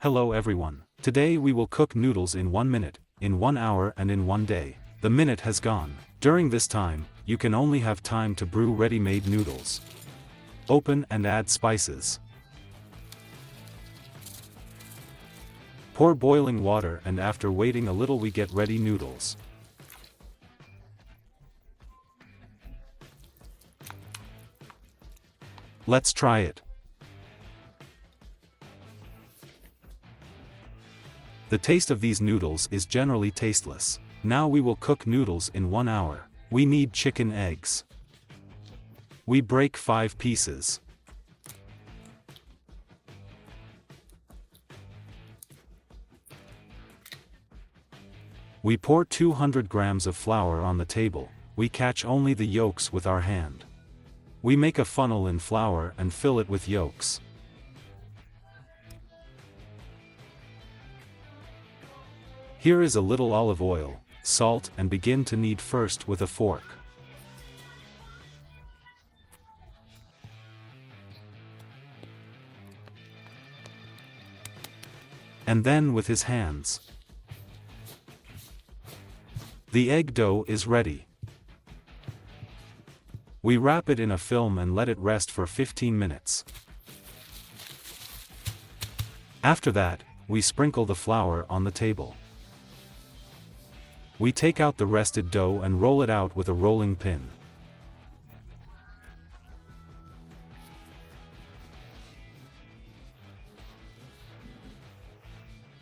Hello everyone. Today we will cook noodles in 1 minute, in 1 hour and in 1 day. The minute has gone. During this time, you can only have time to brew ready-made noodles. Open and add spices. Pour boiling water and after waiting a little we get ready noodles. Let's try it. The taste of these noodles is generally tasteless. Now we will cook noodles in 1 hour. We need chicken eggs. We break 5 pieces. We pour 200 grams of flour on the table. We catch only the yolks with our hand. We make a funnel in flour and fill it with yolks. Here is a little olive oil, salt and begin to knead first with a fork. And then with his hands. The egg dough is ready. We wrap it in a film and let it rest for 15 minutes. After that, we sprinkle the flour on the table. We take out the rested dough and roll it out with a rolling pin.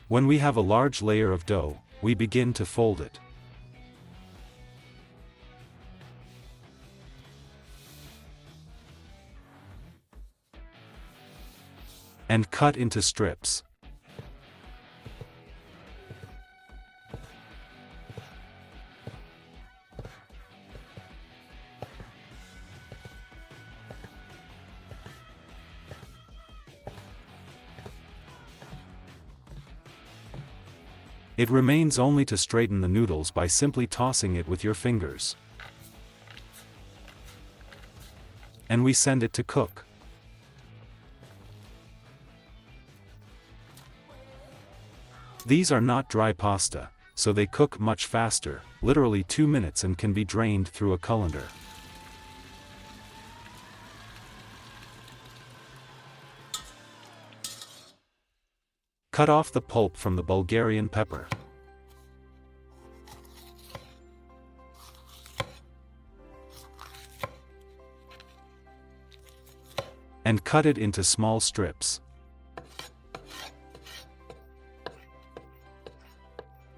When we have a large layer of dough, we begin to fold it. And cut into strips. It remains only to straighten the noodles by simply tossing it with your fingers. And we send it to cook. These are not dry pasta, so they cook much faster, literally 2 minutes, and can be drained through a colander. Cut off the pulp from the Bulgarian pepper. And cut it into small strips.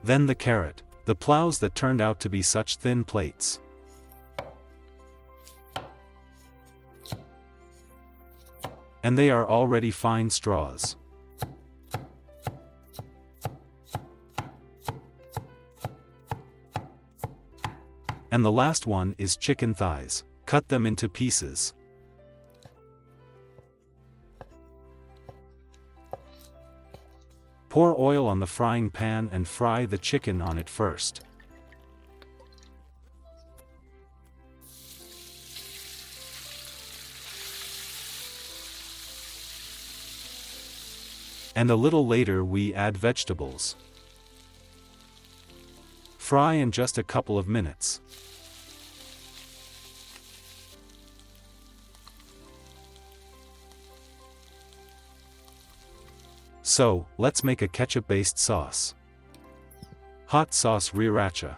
Then the carrot, the plows that turned out to be such thin plates. And they are already fine straws. And the last one is chicken thighs. Cut them into pieces. Pour oil on the frying pan and fry the chicken on it first. And a little later we add vegetables. Fry in just a couple of minutes. So, let's make a ketchup-based sauce. Hot sauce sriracha.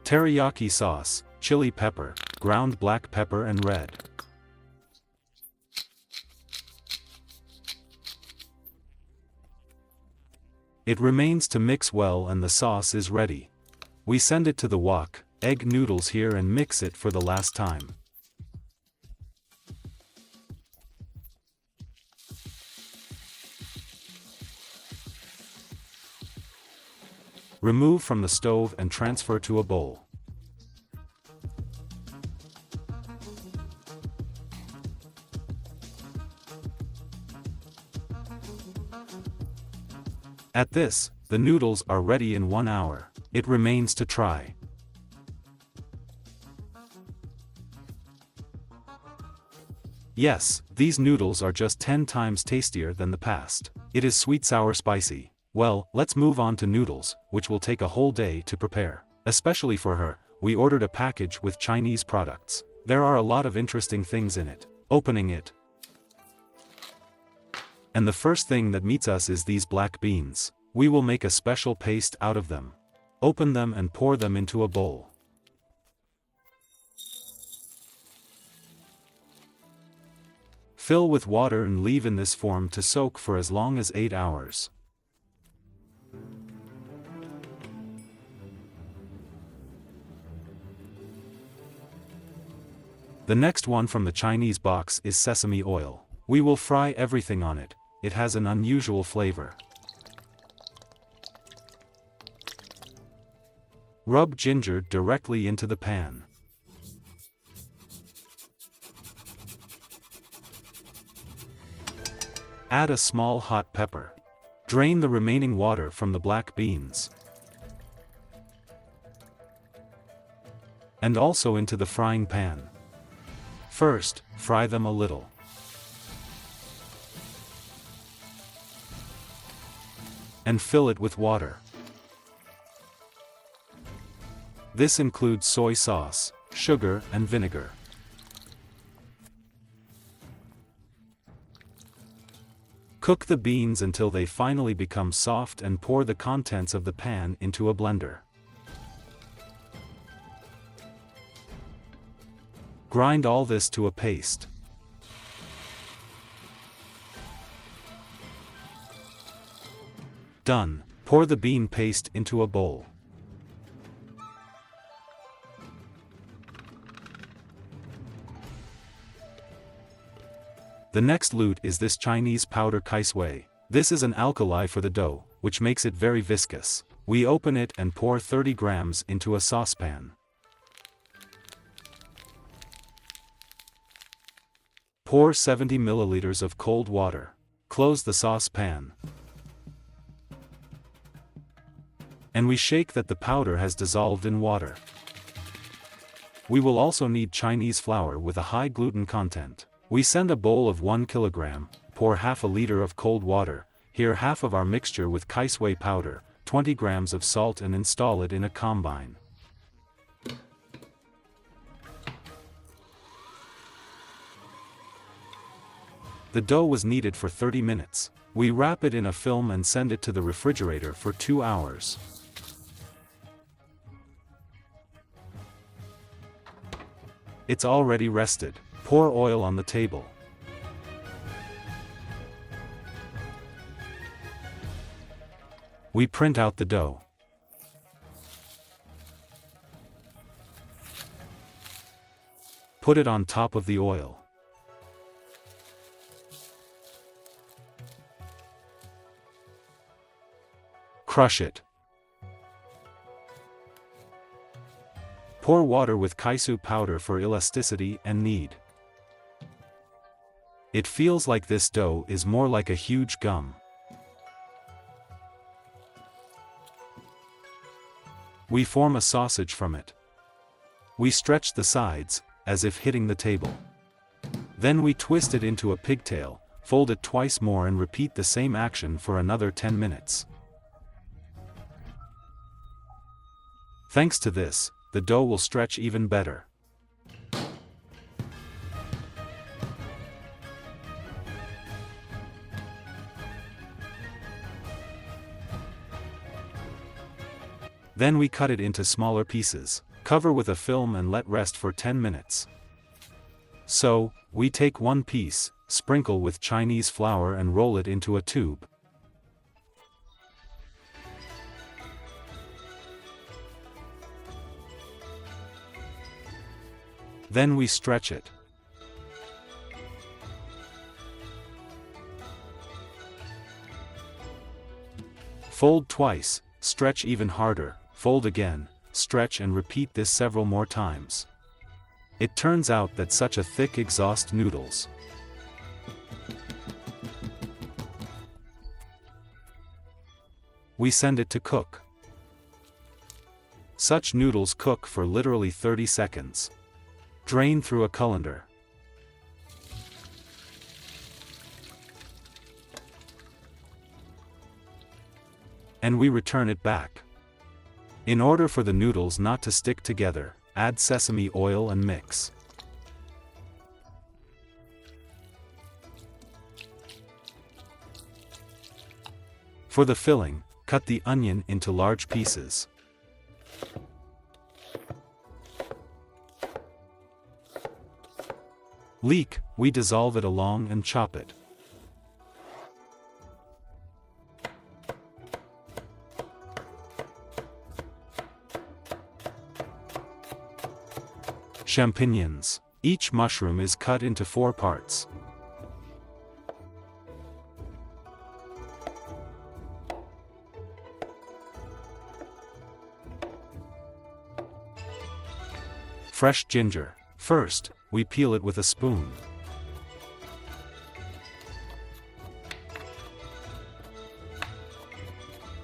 Teriyaki sauce, chili pepper, ground black pepper and red. It remains to mix well and the sauce is ready. We send it to the wok, egg noodles here and mix it for the last time. Remove from the stove and transfer to a bowl. At this, the noodles are ready in 1 hour. It remains to try. Yes, these noodles are just 10 times tastier than the past. It is sweet, sour, spicy. Well, let's move on to noodles, which will take a whole day to prepare. Especially for her, we ordered a package with Chinese products. There are a lot of interesting things in it. Opening it, and the first thing that meets us is these black beans. We will make a special paste out of them. Open them and pour them into a bowl. Fill with water and leave in this form to soak for as long as 8 hours. The next one from the Chinese box is sesame oil. We will fry everything on it. It has an unusual flavor. Rub ginger directly into the pan. Add a small hot pepper. Drain the remaining water from the black beans. And also into the frying pan. First, fry them a little. And fill it with water. This includes soy sauce, sugar, and vinegar. Cook the beans until they finally become soft and pour the contents of the pan into a blender. Grind all this to a paste. Done. Pour the bean paste into a bowl. The next loot is this Chinese powder kaisui. This is an alkali for the dough, which makes it very viscous. We open it and pour 30 grams into a saucepan. Pour 70 milliliters of cold water. Close the saucepan. And we shake that the powder has dissolved in water. We will also need Chinese flour with a high gluten content. We send a bowl of 1 kilogram, pour half a liter of cold water, here half of our mixture with kaisui powder, 20 grams of salt, and install it in a combine. The dough was kneaded for 30 minutes. We wrap it in a film and send it to the refrigerator for 2 hours. It's already rested. Pour oil on the table. We print out the dough. Put it on top of the oil. Crush it. Pour water with kaisui powder for elasticity and knead. It feels like this dough is more like a huge gum. We form a sausage from it. We stretch the sides, as if hitting the table. Then we twist it into a pigtail, fold it twice more and repeat the same action for another 10 minutes. Thanks to this, the dough will stretch even better. Then we cut it into smaller pieces, cover with a film and let rest for 10 minutes. So, we take one piece, sprinkle with Chinese flour and roll it into a tube. Then we stretch it. Fold twice, stretch even harder, fold again, stretch and repeat this several more times. It turns out that such a thick exhaust noodles. We send it to cook. Such noodles cook for literally 30 seconds. Drain through a colander. and we return it back. In order for the noodles not to stick together, add sesame oil and mix. For the filling, cut the onion into large pieces. Leek, we dissolve it along and chop it. Champignons. Each mushroom is cut into 4 parts. Fresh ginger. First, we peel it with a spoon.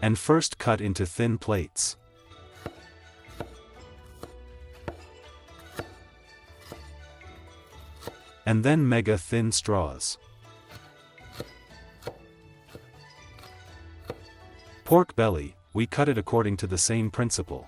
And first cut into thin plates. And then mega thin straws. Pork belly, we cut it according to the same principle.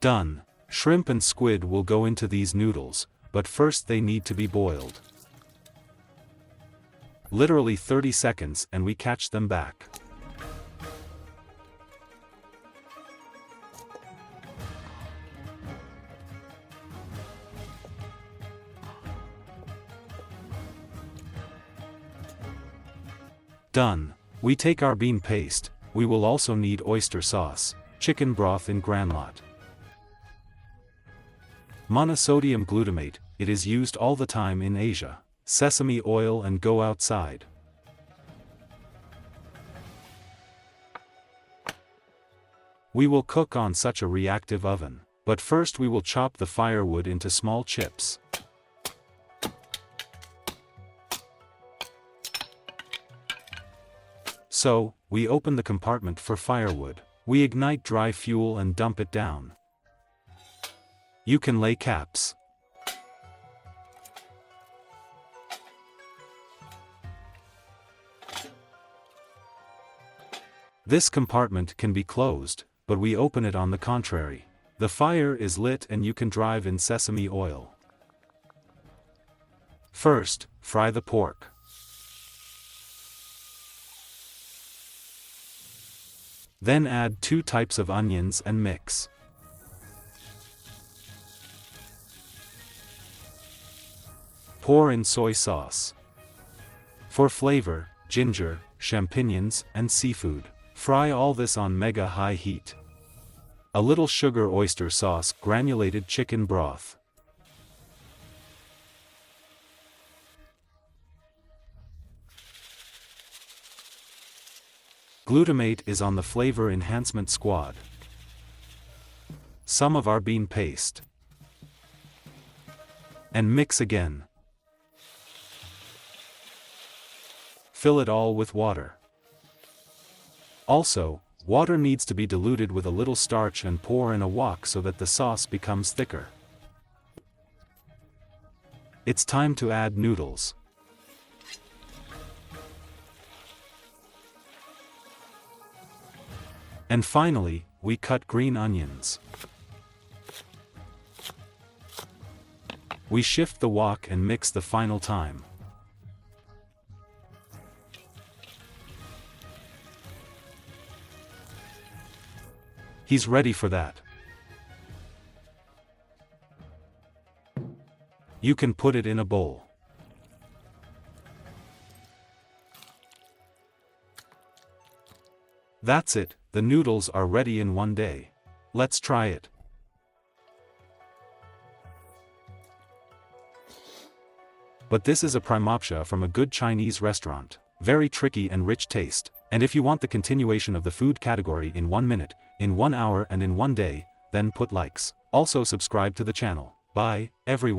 Done. Shrimp and squid will go into these noodles, but first they need to be boiled. Literally 30 seconds and we catch them back. Done. We take our bean paste. We will also need oyster sauce, chicken broth in granulate. Monosodium glutamate, it is used all the time in Asia. Sesame oil and go outside. We will cook on such a reactive oven, but first we will chop the firewood into small chips. So, we open the compartment for firewood. We ignite dry fuel and dump it down. You can lay caps. This compartment can be closed, but we open it on the contrary. The fire is lit and you can drive in sesame oil. First, fry the pork. Then add 2 types of onions and mix. Pour in soy sauce. For flavor, ginger, champignons, and seafood. Fry all this on mega high heat. A little sugar oyster sauce, granulated chicken broth. Glutamate is on the flavor enhancement squad. Some of our bean paste. And mix again. Fill it all with water. Also, water needs to be diluted with a little starch and pour in a wok so that the sauce becomes thicker. It's time to add noodles. And finally, we cut green onions. We shift the wok and mix the final time. He's ready for that. You can put it in a bowl. That's it, the noodles are ready in one day. Let's try it. But this is a prime option from a good Chinese restaurant. Very tricky and rich taste. And if you want the continuation of the food category in 1 minute, in 1 hour and in 1 day, then put likes. Also subscribe to the channel. Bye, everyone.